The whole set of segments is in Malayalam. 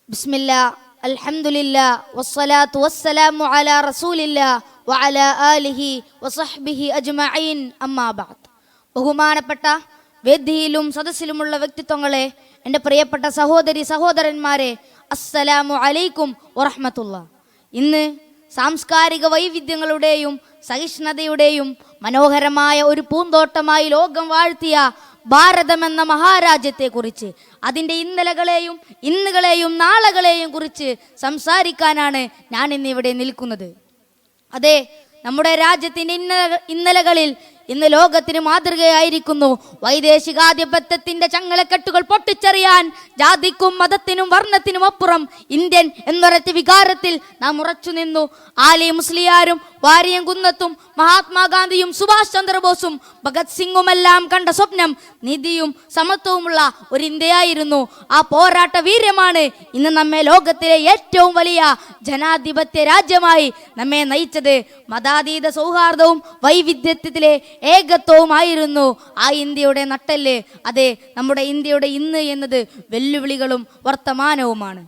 ബിസ്മില്ലാ അൽഹംദുലില്ലാ വസ്സലാത്തു വസ്സലാമു അലാ റസൂലില്ലാ വഅലാ ആലിഹി വസഹ്ബിഹി അജ്മഈൻ അമ്മാ ബഅദ്. ബഹുമാനപ്പെട്ട വേദിയിലും സദസ്സിലുമുള്ള വ്യക്തിത്വങ്ങളെ, എൻ്റെ പ്രിയപ്പെട്ട സഹോദരി സഹോദരന്മാരെ, അസ്സലാമു അലൈക്കും വറഹ്മത്തുള്ളാഹി. ഇന്ന് സാംസ്കാരിക വൈവിധ്യങ്ങളുടെയും സഹിഷ്ണുതയുടെയും മനോഹരമായ ഒരു പൂന്തോട്ടമായി ലോകം വാഴ്ത്തിയ ഭാരതമെന്ന മഹാരാജ്യത്തെക്കുറിച്ച്, അതിൻ്റെ ഇന്നലകളെയും ഇന്നുകളെയും നാളെകളെയും കുറിച്ച് സംസാരിക്കാനാണ് ഞാൻ ഇന്നിവിടെ നിൽക്കുന്നത്. അതെ, നമ്മുടെ രാജ്യത്തിൻ്റെ ഇന്നലകളിൽ ഇന്ന് ലോകത്തിന് മാതൃകയായിരിക്കുന്നു. വൈദേശികാധിപത്യത്തിന്റെ ചങ്ങലക്കെട്ടുകൾ പൊട്ടിച്ചെറിയാൻ ജാതിക്കും മതത്തിനും വർണ്ണത്തിനും അപ്പുറം ഇന്ത്യൻ എന്നൊരൊറ്റ വികാരത്തിൽ നാം ഉറച്ചു നിന്നു. ആലി മുസ്ലിയാരും വാരിയം കുന്നത്തും മഹാത്മാഗാന്ധിയും സുഭാഷ് ചന്ദ്രബോസും ഭഗത് സിംഗുമെല്ലാം കണ്ട സ്വപ്നം നീതിയും സമത്വവുമുള്ള ഒരു ഇന്ത്യയായിരുന്നു. ആ പോരാട്ട വീര്യമാണ് ഇന്ന് നമ്മെ ലോകത്തിലെ ഏറ്റവും വലിയ ജനാധിപത്യ രാജ്യമായി നമ്മെ നയിച്ചത്. മതാതീത സൗഹാർദ്ദവും വൈവിധ്യത്തിലെ ഏകത്വവുമായിരുന്നു ആ ഇന്ത്യയുടെ നട്ടെല്ല്. അതെ, നമ്മുടെ ഇന്ത്യയുടെ ഇന്ന് എന്നത് വെല്ലുവിളികളും വർത്തമാനവുമാണ്.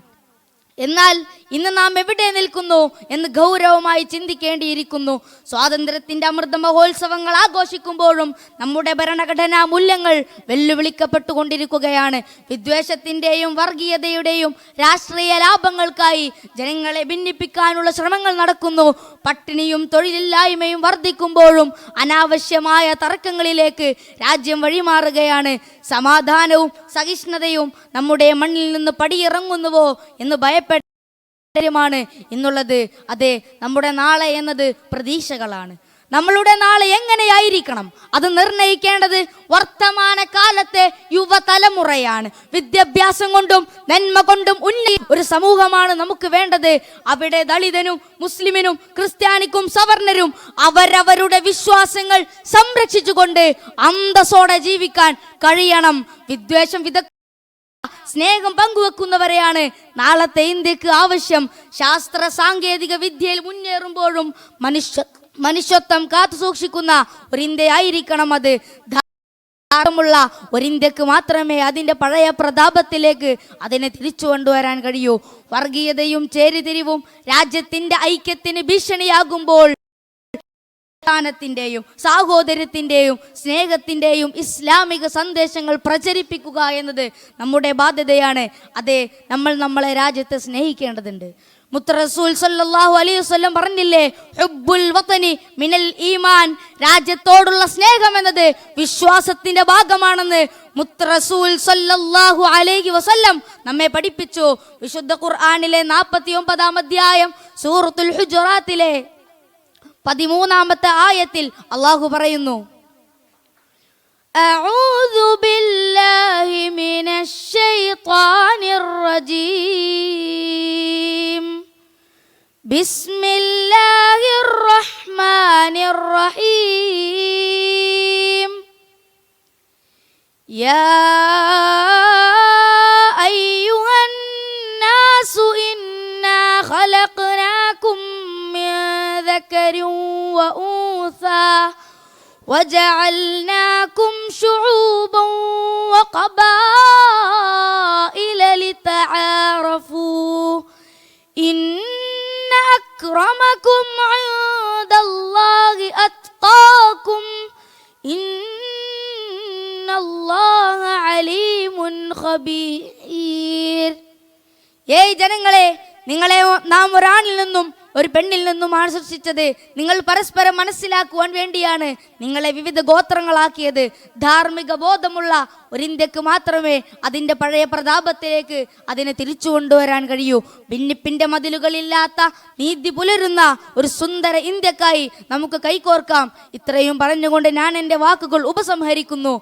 എന്നാൽ ഇന്ന് നാം എവിടെ നിൽക്കുന്നു എന്ന് ഗൗരവമായി ചിന്തിക്കേണ്ടിയിരിക്കുന്നു. സ്വാതന്ത്ര്യത്തിന്റെ അമൃത മഹോത്സവങ്ങൾ ആഘോഷിക്കുമ്പോഴും നമ്മുടെ ഭരണഘടനാ മൂല്യങ്ങൾ വെല്ലുവിളിക്കപ്പെട്ടുകൊണ്ടിരിക്കുകയാണ്. വിദ്വേഷത്തിന്റെയും വർഗീയതയുടെയും രാഷ്ട്രീയ ലാഭങ്ങൾക്കായി ജനങ്ങളെ ഭിന്നിപ്പിക്കാനുള്ള ശ്രമങ്ങൾ നടക്കുന്നു. പട്ടിണിയും തൊഴിലില്ലായ്മയും വർദ്ധിക്കുമ്പോഴും അനാവശ്യമായ തർക്കങ്ങളിലേക്ക് രാജ്യം വഴിമാറുകയാണ്. സമാധാനവും സഹിഷ്ണുതയും നമ്മുടെ മണ്ണിൽ നിന്ന് പടിയിറങ്ങുന്നുവോ എന്ന് ഭയപ്പെടാണ് ഇന്നുള്ളത്. അതെ, നമ്മുടെ നാളെ എന്നത് പ്രതീക്ഷകളാണ്. നമ്മളുടെ നാളെ എങ്ങനെയായിരിക്കണം അത് നിർണയിക്കേണ്ടത് വർത്തമാന കാലത്തെ യുവതലമുറയാണ്. വിദ്യാഭ്യാസം കൊണ്ടും നന്മ കൊണ്ടും ഒരു സമൂഹമാണ് നമുക്ക് വേണ്ടത്. അവിടെ ദളിതനും മുസ്ലിമിനും ക്രിസ്ത്യാനിക്കും സവർണരും അവരവരുടെ വിശ്വാസങ്ങൾ സംരക്ഷിച്ചുകൊണ്ട് അന്തസ്സോടെ ജീവിക്കാൻ കഴിയണം. വിദ്വേഷം സ്നേഹം പങ്കുവെക്കുന്നവരെയാണ് നാളത്തെ ഇന്ത്യക്ക് ആവശ്യം. ശാസ്ത്ര സാങ്കേതിക വിദ്യയിൽ മുന്നേറുമ്പോഴും മനുഷ്യത്വം കാത്തു സൂക്ഷിക്കുന്ന ഒരു ഇന്ത്യയായിരിക്കണം അത്. ധാർമ്മികമുള്ള ഒരു ഇന്ത്യക്ക് മാത്രമേ അതിൻ്റെ പഴയ പ്രതാപത്തിലേക്ക് അതിനെ തിരിച്ചു കൊണ്ടുവരാൻ കഴിയൂ. വർഗീയതയും ചേരിതിരിവും രാജ്യത്തിൻ്റെ ഐക്യത്തിന് ഭീഷണിയാകുമ്പോൾ ത്തിന്റെയും സാഹോദര്യത്തിന്റെയും സ്നേഹത്തിന്റെയും ഇസ്ലാമിക സന്ദേശങ്ങൾ പ്രചരിപ്പിക്കുക എന്നത് നമ്മുടെ ബാധ്യതയാണ്. അതെ, നമ്മളെ രാജ്യത്തെ സ്നേഹിക്കേണ്ടതുണ്ട്. മുത്തറസൂൽ സല്ലല്ലാഹു അലൈഹി വസല്ലം പറഞ്ഞില്ലേ, ഹുബ്ബുൽ വതനി മിനൽ ഈമാൻ, രാജ്യത്തോടുള്ള സ്നേഹം എന്നത് വിശ്വാസത്തിന്റെ ഭാഗമാണെന്ന് മുത്തറസൂൽ സല്ലല്ലാഹു അലൈഹി വസല്ലം നമ്മെ പഠിപ്പിച്ചു. വിശുദ്ധ ഖുർആനിലെ 49-ാം അധ്യായം സൂറത്തുൽ ഹുജറാത്തിലെ 13-ാമത്തെ ആയത്തിൽ അല്ലാഹു പറയുന്നു, അഊദു ബില്ലാഹി മിനശ് ശൈത്വാനിർ റജീം ബിസ്മില്ലാഹിർ റഹ്മാനിർ റഹീം യാ അയ്യുഹൻ നാസു ഇന്നാ ഖലഖ്നാകും ذكر وأنثى وجعلناكم شعوبا وقبائل لتعارفوا إن أكرمكم عند الله أتقاكم إن الله عليم خبير. ജനങ്ങളെ, നിങ്ങളെ നാം ഒരാണിൽ നിന്നും ഒരു പെണ്ണിൽ നിന്നുമാണ് സൃഷ്ടിച്ചത്. നിങ്ങൾ പരസ്പരം മനസ്സിലാക്കുവാൻ വേണ്ടിയാണ് നിങ്ങളെ വിവിധ ഗോത്രങ്ങളാക്കിയത്. ധാർമ്മിക ബോധമുള്ള ഒരു ഇന്ത്യക്ക് മാത്രമേ അതിൻ്റെ പഴയ പ്രതാപത്തിലേക്ക് അതിനെ തിരിച്ചു കൊണ്ടുവരാൻ കഴിയൂ. ഭിന്നിപ്പിന്റെ മതിലുകളില്ലാത്ത നീതി പുലരുന്ന ഒരു സുന്ദര ഇന്ത്യക്കായി നമുക്ക് കൈകോർക്കാം. ഇത്രയും പറഞ്ഞുകൊണ്ട് ഞാൻ എൻ്റെ വാക്കുകൾ ഉപസംഹരിക്കുന്നു.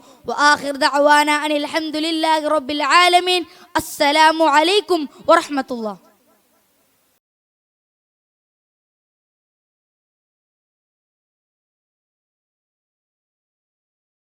അസ്സലാമു അലൈക്കും വറഹ്മത്തുള്ളാഹി.